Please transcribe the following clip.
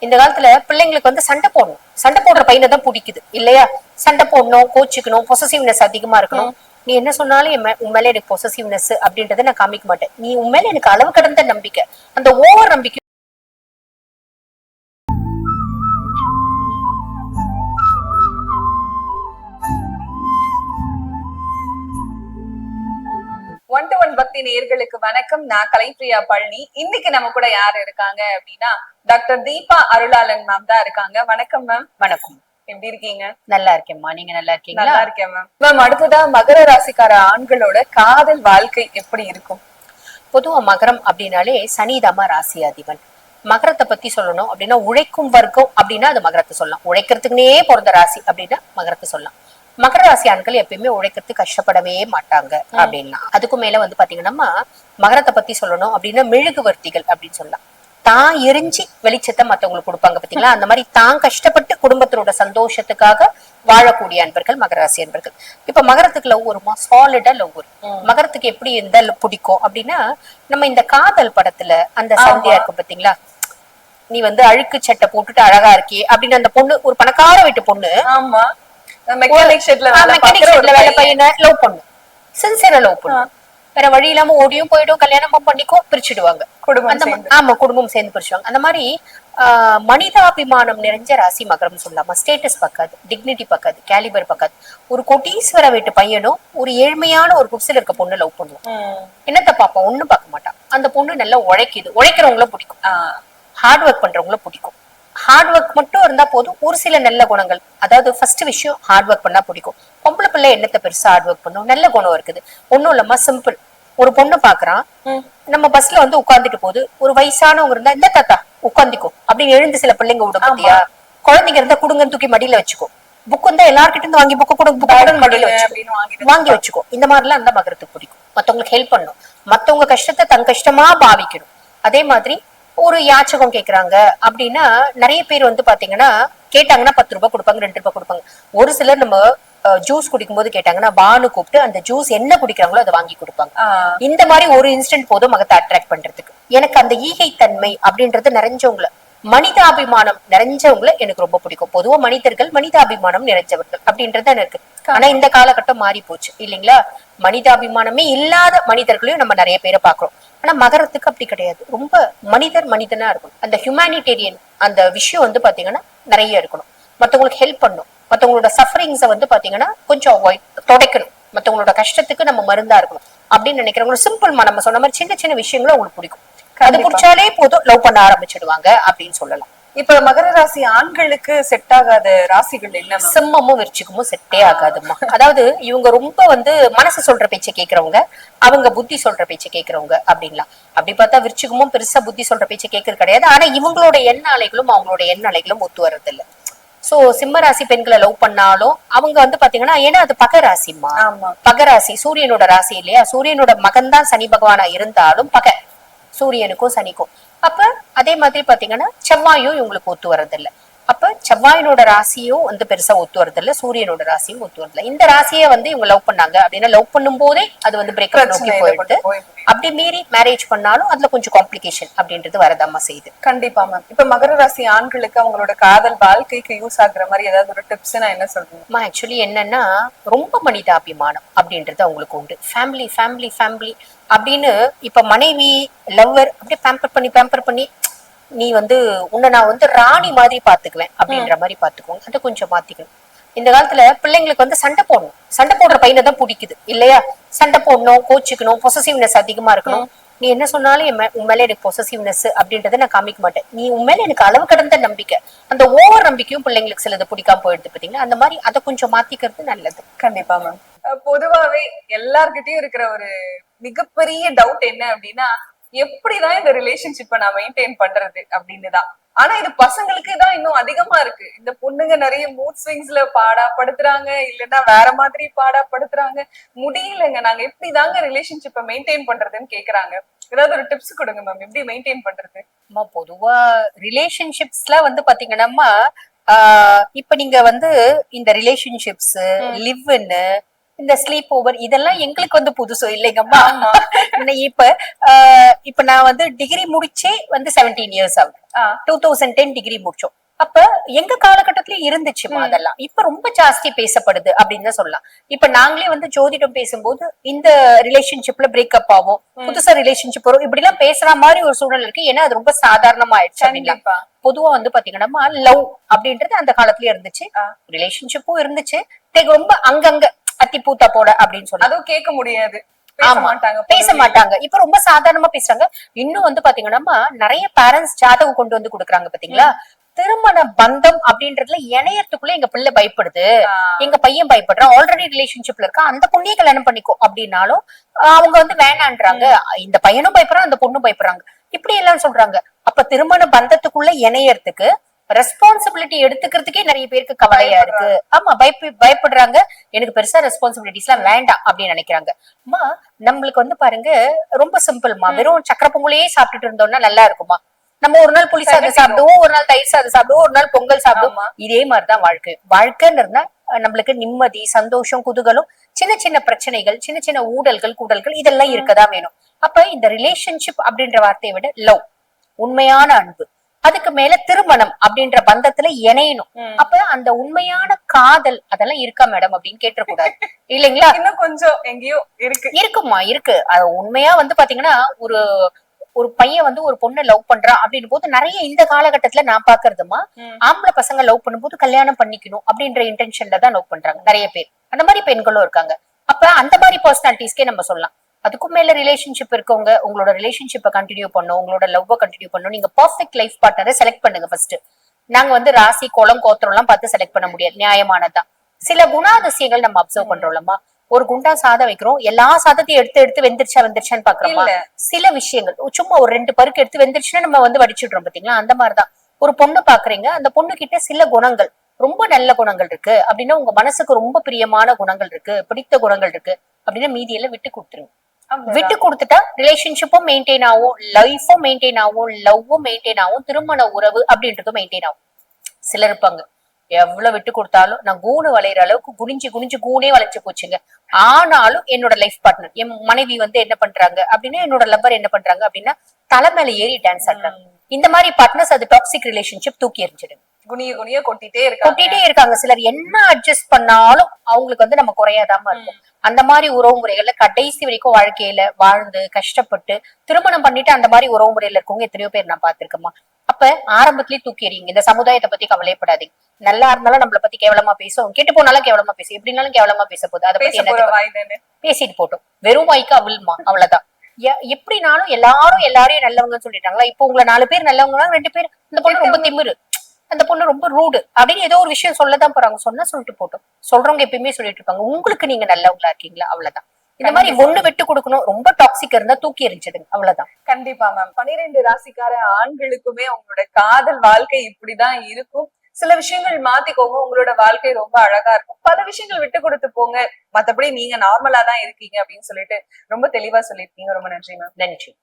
இந்த காலத்துல பிள்ளைங்களுக்கு வந்து சண்டை போடணும், சண்டை போடுற பையனை தான் பிடிக்குது இல்லையா? சண்டை போடணும், கோச்சிக்கணும், பொசசிவ்னஸ் அதிகமா இருக்கணும். நீ என்ன சொன்னாலும் உன் மேல எனக்கு பொசசிவ்னஸ் அப்படின்றத நான் காமிக்க மாட்டேன். நீ உன் மேல எனக்கு அளவு கடந்த நம்பிக்கை, அந்த ஓவர் நம்பிக்கை. ஒன் டு ஒன் பக்தி நேயர்களுக்கு வணக்கம். நான் கலைப்பிரியா பழனி. இன்னைக்கு நம்ம கூட யாரு இருக்காங்க அப்படின்னா டாக்டர் தீபா அருளாளன் மேம் தான் இருக்காங்க. வணக்கம் மேம். வணக்கம். எப்படி இருக்கீங்க? நல்லா இருக்கேன்மா, நீங்க நல்லா இருக்கீங்களா? நல்லா இருக்கேன் மேம். மேம், அடுத்ததா மகர ராசிக்கார ஆண்களோட காதல் வாழ்க்கை எப்படி இருக்கும்? பொதுவா மகரம் அப்படின்னாலே சனிதாமா ராசி அதிபன். மகரத்தை பத்தி சொல்லணும் அப்படின்னா உழைக்கும் வர்க்கம் அப்படின்னா அது மகரத்தை சொல்லலாம். உழைக்கிறதுக்குனே பிறந்த ராசி அப்படின்னா மகரத்தை சொல்லலாம். மகர ராசி ஆண்கள் எப்பயுமே உழைக்கிறதுக்கு கஷ்டப்படவே மாட்டாங்க அப்படின்னா. அதுக்கும் மேல வந்து பாத்தீங்கன்னா மகரத்தை பத்தி சொல்லணும் அப்படின்னா மெழுகுவர்த்திகள் அப்படின்னு சொல்லலாம். தான் எரிஞ்சு வெளிச்சத்தை மத்தவங்களுக்கு கொடுப்பாங்க பாத்தீங்களா, அந்த மாதிரி தான் கஷ்டப்பட்டு குடும்பத்தோட சந்தோஷத்துக்காக வாழக்கூடிய அன்பர்கள் மகராசி அன்பர்கள். இப்ப மகரத்துக்கு லவ் வருமா? சாலிடா லவ் வரும். மகரத்துக்கு எப்படி எந்த பிடிக்கும் அப்படின்னா, நம்ம இந்த காதல் படத்துல அந்த சந்தியா இருக்கும் பாத்தீங்களா, நீ வந்து அழுக்கு சட்டை போட்டுட்டு அழகா இருக்கே அப்படின்னு அந்த பொண்ணு, ஒரு பணக்கார வீட்டு பொண்ணு, ஆமா, மெக்கானிக் ஷெட்ல வேலை பையனை லவ் பண்ணும், சின்சியரா லவ் பண்ணும். வேற வழி இல்லாம ஓடியும் போயிடும், கல்யாணமும் பண்ணிக்கும், பிரிச்சுடுவாங்க. ஆமா, குடும்பம் சேர்ந்து பிரிச்சுவாங்க. அந்த மாதிரி மனிதாபிமானம் நிறைஞ்ச ராசி மகரம் சொல்லலாமா. ஸ்டேட்டஸ் பார்க்காது, டிக்னிட்டி பார்க்காது, கேலிபர் பார்க்காது. ஒரு கோட்டீஸ்வர வீட்டு பையனும் ஒரு ஏழ்மையான ஒரு குடிசையில இருக்க பொண்ணு லவ் பண்ணுவோம். என்னத்த பாப்போம்? ஒண்ணும் பார்க்க மாட்டான். அந்த பொண்ணு நல்லா உழைக்குது, உழைக்கிறவங்கள பிடிக்கும், ஹார்ட் ஒர்க் பண்றவங்கள பிடிக்கும். ஹார்ட் ஒர்க் மட்டும் இருந்தா போதும். ஒரு சில நல்ல குணங்கள், அதாவது ஃபர்ஸ்ட் விஷயம் ஹார்ட் ஒர்க் பண்ணா பிடிக்கும். பொம்பளை பிள்ளை என்னத்த பெருசா ஹார்ட் ஒர்க் பண்ணும், நல்ல குணம் இருக்குது. ஒண்ணும் இல்லம்மா, சிம்பிள். ஒரு பொண்ணு பாக்குறான், நம்ம பஸ்ல வந்து உட்கார்ந்துட்டு போகுது, ஒரு வயசானவங்க இருந்தா இந்த தாத்தா உட்காந்துக்கோ அப்படின்னு எழுந்து சில பிள்ளைங்க விட பாத்தியா. குழந்தைங்க இருந்தா குடுங்கன்னு தூக்கி மடியில வச்சுக்கோ. புக் இருந்தா எல்லார்கிட்ட இருந்து வாங்கி புக்கு கூட மடியில வாங்கி வச்சுக்கோ. இந்த மாதிரி எல்லாம் இருந்தா மகரத்துக்கு பிடிக்கும். மத்தவங்களுக்கு ஹெல்ப் பண்ணும், மத்தவங்க கஷ்டத்தை தன் கஷ்டமா பாவிக்கணும். அதே மாதிரி ஒரு யாச்சகம் கேக்குறாங்க அப்படின்னா நிறைய பேர் வந்து பாத்தீங்கன்னா கேட்டாங்கன்னா 10 ரூபாய் கொடுப்பாங்க, 2 ரூபாய் கொடுப்பாங்க. ஒரு சிலர் நம்ம ஜூஸ் குடிக்கும் போது கேட்டாங்கன்னா பானு கூப்பிட்டு அந்த ஜூஸ் என்ன குடிக்கிறாங்களோ அதை வாங்கி கொடுப்பாங்க. இந்த மாதிரி ஒரு இன்ஸ்டன்ட் போதும் மகத்தை அட்ராக்ட் பண்றதுக்கு. எனக்கு அந்த ஈகை தன்மை அப்படின்றது நிறைஞ்சவங்கள, மனிதாபிமானம் நிறைஞ்சவங்கள எனக்கு ரொம்ப பிடிக்கும். பொதுவா மனிதர்கள் மனிதாபிமானம் நிறைஞ்சவர்கள் அப்படின்றது எனக்கு. ஆனா இந்த காலகட்டம் மாறி போச்சு இல்லைங்களா? மனிதாபிமானமே இல்லாத மனிதர்களையும் நம்ம நிறைய பேரை பாக்குறோம். ஆனா மகரத்துக்கு அப்படி கிடையாது. ரொம்ப மனிதனா இருக்கணும். அந்த ஹியூமானிட்டேரியன் அந்த விஷயம் வந்து பாத்தீங்கன்னா நிறைய இருக்கணும். மத்தவங்களுக்கு ஹெல்ப் பண்ணும், மத்தவங்களோட சஃபரிங்ஸ வந்து பாத்தீங்கன்னா கொஞ்சம் தொடைக்கணும். மத்தவங்களோட கஷ்டத்துக்கு நம்ம மருந்தா இருக்கணும் அப்படின்னு நினைக்கிறவங்க. சிம்பிள்மா, நம்ம சொன்ன மாதிரி சின்ன சின்ன விஷயங்களும் அவங்களுக்கு பிடிக்கும். அது பிடிச்சாலே போதும் லவ் பண்ண ஆரம்பிச்சிடுவாங்க அப்படின்னு சொல்லலாம். இப்ப மகர ராசி ஆண்களுக்கு செட் ஆகாத ராசிகள் என்ன? சிம்மமும் விருச்சிகமும் செட்டே ஆகாதுமா. அதாவது இவங்க ரொம்ப வந்து மனசு சொல்ற பேச்சை கேட்கறவங்க, அவங்க புத்தி சொல்ற பேச்சை கேட்கறவங்க அப்படின்லாம். அப்படி பார்த்தா விருச்சிகமும் பெருசா புத்தி சொல்ற பேச்சை கேட்கறது கிடையாது. ஆனா இவங்களோட எண்ண அலைகளும் அவங்களோட எண்ண அலைகளும் ஒத்து வர்றது இல்ல. சோ சிம்ம ராசி பெண்களை லவ் பண்ணாலும் அவங்க வந்து பாத்தீங்கன்னா, ஏன்னா அது பகராசிமா. பகராசி சூரியனோட ராசி இல்லையா? சூரியனோட மகன் தான் சனி பகவானா இருந்தாலும் பகை சூரியனுக்கும் சனிக்கும். அப்ப அதே மாதிரி பாத்தீங்கன்னா செவ்வாயும் இவங்களுக்கு ஒத்து வரதில்லை. அப்ப செவ்வாயினோட ராசியும் வந்து பெருசா ஒத்து வரதில்லை, சூரியனோட ராசியும் ஒத்து வரதில்லை. இந்த ராசியை வந்து இவங்க லவ் பண்ணாங்க அப்படின்னா லவ் பண்ணும் போதே அது வந்து பிரேக்கப் நோக்கி போயிடுது. அப்படி மீறி மேரேஜ் பண்ணாலும் அதுல கொஞ்சம் காம்ப்ளிகேஷன் அப்படின்றது வரதாமா செய்யுது. கண்டிப்பா மேம். இப்ப மகர ராசி ஆண்களுக்கு அவங்களோட காதல் வாழ்க்கைக்கு யூஸ் ஆகுற மாதிரி ஏதாவது ஒரு டிப்ஸ் நான் என்ன சொல்றேன்? ஆக்சுவலி என்னன்னா, ரொம்ப மனிதாபிமானம் அப்படின்றது அவங்களுக்கு உண்டு. ஃபேமிலி ஃபேமிலி ஃபேமிலி அப்படின்னு. இப்ப மனைவி லவ்வர் அப்படியே பேம்பர் பண்ணி நீ வந்து உன்னை நான் வந்து ராணி மாதிரி பாத்துக்குவேன் அப்படின்ற மாதிரி பாத்துக்குவோம். அதை கொஞ்சம் மாத்திக்கணும். இந்த காலத்துல பிள்ளைங்களுக்கு வந்து சண்டை போடணும், சண்டை போடுற பையனை தான் பிடிக்குது இல்லையா? சண்டை போடணும், கோச்சிக்கணும், பொசசிவ்னஸ் அதிகமா இருக்கணும். நீ என்ன சொன்னாலும் உன் மேல எனக்கு பொசசிவ்னஸ் அப்படின்றத நான் காமிக்க மாட்டேன். நீ உன் மேல எனக்கு அளவு கடந்த நம்பிக்கை, அந்த ஓவர் நம்பிக்கையும் பிள்ளைங்களுக்கு சிலது பிடிக்காம போயிடுது பாத்தீங்கன்னா. அந்த மாதிரி அதை கொஞ்சம் மாத்திக்கிறது நல்லது. கண்டிப்பா மேம். பொதுவாவே எல்லார்கிட்டயும் இருக்கிற ஒரு மிகப்பெரிய டவுட் என்ன அப்படின்னா, எப்படிதான் இந்த ரிலேஷன்ஷிப்பை நான் மெயின்டைன் பண்றது அப்படின்னுதான். ஆனா இது பசங்களுக்கு தான் இன்னும் அதிகமா இருக்கு. இந்த பொண்ணுங்க நிறைய மூட் ஸ்விங்ஸ்ல பாடாப்படுத்துறாங்க, இல்லைன்னா வேற மாதிரி பாடாப்படுத்துறாங்க. முடியலங்க, நாங்க எப்படிதாங்க ரிலேஷன்ஷிப்பை மெயின்டைன் பண்றதுன்னு கேக்குறாங்க. ஏதாவது ஒரு டிப்ஸ் கொடுங்க மேம், எப்படி மெயின்டைன் பண்றது? பொதுவா ரிலேஷன்ஷிப்ஸ்ல வந்து பாத்தீங்கன்னா, இப்ப நீங்க வந்து இந்த ரிலேஷன்ஷிப்ஸ், லிவ்ன்னு, இந்த ஸ்லீப் ஓவர் இதெல்லாம் எங்களுக்கு வந்து புதுசு இல்லைங்கம்மா. இப்ப நான் வந்து டிகிரி முடிச்சே வந்து 17 இயர்ஸ் ஆகுது. 2010 டிகிரி முடிச்சோம். அப்ப எங்க காலகட்டத்திலயும் இருந்துச்சுமா அதெல்லாம். இப்ப ரொம்ப ஜாஸ்தி பேசப்படுது அப்படின்னு தான் சொல்லலாம். இப்ப நாங்களே வந்து ஜோதிடம் பேசும்போது இந்த ரிலேஷன்ஷிப்ல பிரேக்கப் ஆகும், புதுசா ரிலேஷன்ஷிப் வரும், இப்படி எல்லாம் பேசுற மாதிரி ஒரு சூழல் இருக்கு. ஏன்னா அது ரொம்ப சாதாரணமாயிடுச்சு அப்படின்னா. பொதுவா வந்து பாத்தீங்கன்னா லவ் அப்படின்றது அந்த காலத்திலயே இருந்துச்சு, ரிலேஷன்ஷிப்பும் இருந்துச்சு, ரொம்ப அங்கங்க அத்திப்பூத்தா போட அப்படின்னு சொல்லி அதுவும் கேட்க முடியாது, பேச மாட்டாங்க. இப்ப ரொம்ப சாதாரணமா பேசுறாங்க. இன்னும் வந்து பாத்தீங்கன்னா நிறைய பேரண்ட்ஸ் ஜாதகம் கொண்டு வந்து கொடுக்குறாங்க பாத்தீங்களா. திருமண பந்தம் அப்படின்றதுல இணையத்துக்குள்ள எங்க பிள்ளை பயப்படுது, எங்க பையன் பயப்படுறான், ஆல்ரெடி ரிலேஷன்ஷிப்ல இருக்கா, அந்த பொண்ணையே கல்யாணம் பண்ணிக்கோ அப்படின்னாலும் அவங்க வந்து வேணான்றாங்க. இந்த பையனும் பயப்படுறான், அந்த பொண்ணும் பயப்படுறாங்க, இப்படி எல்லாம் சொல்றாங்க. அப்ப திருமண பந்தத்துக்குள்ள இணையறதுக்கு ரெஸ்பான்சிபிலிட்டி எடுத்துக்கிறதுக்கே நிறைய பேருக்கு கவலையா இருக்கு. ஆமா, பயப்படுறாங்க. எனக்கு பெருசா ரெஸ்பான்சிபிலிட்டிஸ் எல்லாம் வேண்டாம் அப்படின்னு நினைக்கிறாங்க. அம்மா நம்மளுக்கு வந்து பாருங்க ரொம்ப சிம்பிள்மா, வெறும் சக்கரை பொங்கலையே சாப்பிட்டுட்டு இருந்தோம்னா நல்லா இருக்குமா? நம்ம ஒரு நாள் புளி சாதம் சாப்பிடுவோம், ஒரு நாள் தயிர் சாதம் சாப்பிடுவோம், ஒரு நாள் பொங்கல் சாப்பிடுவோம். இதே மாதிரிதான் வாழ்க்கைன்னு இருந்தா நம்மளுக்கு நிம்மதி, சந்தோஷம், குதூகலம், சின்ன சின்ன பிரச்சனைகள், சின்ன சின்ன ஊடல்கள் கூடல்கள் இதெல்லாம் இருக்கதான் வேணும். அப்ப இந்த ரிலேஷன்ஷிப் அப்படின்ற வார்த்தையை விட லவ், உண்மையான அன்பு, அதுக்கு மேல திருமணம் அப்படின்ற பந்தத்துல இணையணும். அப்ப அந்த உண்மையான காதல் அதெல்லாம் இருக்கா மேடம் அப்படின்னு கேட்டக்கூடாது இல்லைங்களா? இன்னும் கொஞ்சம் எங்கேயோ இருக்குமா, இருக்கு. அது உண்மையா வந்து பாத்தீங்கன்னா ஒரு பையன் வந்து ஒரு பொண்ணை லவ் பண்றான் அப்படின்னு போது நிறைய இந்த காலகட்டத்துல நான் பாக்குறதுமா, ஆம்பளை பசங்க லவ் பண்ணும்போது கல்யாணம் பண்ணிக்கணும் அப்படின்ற இன்டென்ஷன்ல தான் லவ் பண்றாங்க நிறைய பேர். அந்த மாதிரி பெண்களும் இருக்காங்க. அப்ப அந்த மாதிரி பர்சனாலிட்டிஸ்க்கே நம்ம சொல்லலாம். அதுக்கும் மேல ரிலேஷன்ஷிப் இருக்கவங்க உங்களோட ரிலேஷன்ஷிப்பை கண்டினியூ பண்ணும், உங்களோட லவ்வ கண்டினியூ பண்ணும். நீங்க பெர்ஃபெக்ட் லைஃப் பார்ட்னரை செலக்ட் பண்ணுங்க ஃபர்ஸ்ட். நாங்க வந்து ராசி, கோலம், கோத்திரம் எல்லாம் பார்த்து செலக்ட் பண்ண முடியாது, நியாயமானதான். சில குணாதிசயங்கள் நம்ம அப்சர்வ் பண்றோம்லமா. ஒரு குண்டா சாதம் வைக்கிறோம், எல்லா சாதத்தையும் எடுத்து வெந்துருச்சான்னு பாக்குறோமா? சில விஷயங்கள் சும்மா ஒரு 2 பருக்கு எடுத்து வெந்துருச்சுன்னா நம்ம வந்து வடிச்சிடுறோம் பாத்தீங்களா? அந்த மாதிரிதான் ஒரு பொண்ணு பாக்குறீங்க, அந்த பொண்ணு கிட்ட சில குணங்கள், ரொம்ப நல்ல குணங்கள் இருக்கு அப்படின்னா, உங்க மனசுக்கு ரொம்ப பிரியமான குணங்கள் இருக்கு, பிடித்த குணங்கள் இருக்கு அப்படின்னா மீதியெல்லாம் விட்டு கொடுத்துருங்க. விட்டு கொடுத்துட்டா ரிலேஷன்ஷிப்பும் மெயின்டைன் ஆகும், லைஃபும் மெயின்டைன் ஆகும், லவ்வும் மெயின்டைன் ஆகும், திருமண உறவு அப்படின்றதும் மெயின்டைன் ஆகும். சிலர் இருப்பாங்க, எவ்வளவு விட்டு கொடுத்தாலும் நான் கூணு வளையிற அளவுக்கு குனிஞ்சு குனிஞ்சு கூனே வளைச்சு போச்சுங்க, ஆனாலும் என்னோட லைஃப் பார்ட்னர், என் மனைவி வந்து என்ன பண்றாங்க அப்படின்னா, என்னோட லவ்வர் என்ன பண்றாங்க அப்படின்னா தலை மேல ஏறி டான்ஸ் ஆடுறாங்க. இந்த மாதிரி பார்ட்னர்ஸ் அது டாக்ஸிக் ரிலேஷன்ஷிப், தூக்கி எறிஞ்சிடுங்க. குனிய கொட்டிட்டே இருக்காங்க. சிலர் என்ன அட்ஜஸ்ட் பண்ணாலும் அவங்களுக்கு வந்து நம்ம குறையாதாம இருக்கும். அந்த மாதிரி உறவு முறைகள்ல கடைசி வரைக்கும் வாழ்க்கையில வாழ்ந்து கஷ்டப்பட்டு திருமணம் பண்ணிட்டு அந்த மாதிரி உறவு முறையில இருக்கவங்க எத்தனையோ பேர் நான் பாத்திருக்கேமா. அப்ப ஆரம்பத்திலேயே தூக்கி எறிங்க. இந்த சமுதாயத்தை பத்தி கவலைப்படாதீங்க. நல்லா இருந்தாலும் நம்மளை பத்தி கேவலமா பேசும், கெட்டு போனாலும் கேவலமா பேசும், எப்படினாலும் கேவலமா பேச போகுது. அதை பத்தி என்ன பேசிட்டு போட்டோம், வெறும் வாய்க்கு அவிழ்மா, அவ்வளவுதான். எப்படினாலும் எல்லாரையும் நல்லவங்கன்னு சொல்லிட்டாங்களா? இப்போ உங்களை 4 பேர் நல்லவங்க, 2 பேர் இந்த பொண்ணு ரொம்ப திமிரு, அந்த பொண்ணு ரொம்ப ரூடு அப்படின்னு ஏதோ ஒரு விஷயம் சொல்லதான் போறாங்க. சொன்னா சொல்லிட்டு போட்டோம். சொல்றவங்க எப்பயுமே சொல்லிட்டு இருப்பாங்க, உங்களுக்கு நீங்க நல்லவங்களா இருக்கீங்களா, அவ்வளவுதான். இந்த மாதிரி ஒண்ணு விட்டு கொடுக்கணும். ரொம்ப டாக்ஸிக் இருந்தா தூக்கி எறிஞ்சிடுங்க, அவ்வளவுதான். கண்டிப்பா மேம். 12 ராசிக்கார ஆண்களுக்குமே உங்களோட காதல் வாழ்க்கை இப்படிதான் இருக்கும். சில விஷயங்கள் மாத்திக்கோங்க, உங்களோட வாழ்க்கை ரொம்ப அழகா இருக்கும். பல விஷயங்கள் விட்டு கொடுத்து போங்க, மத்தபடி நீங்க நார்மலா தான் இருக்கீங்க அப்படின்னு சொல்லிட்டு ரொம்ப தெளிவா சொல்லிருக்கீங்க. ரொம்ப நன்றி மேம். நன்றி.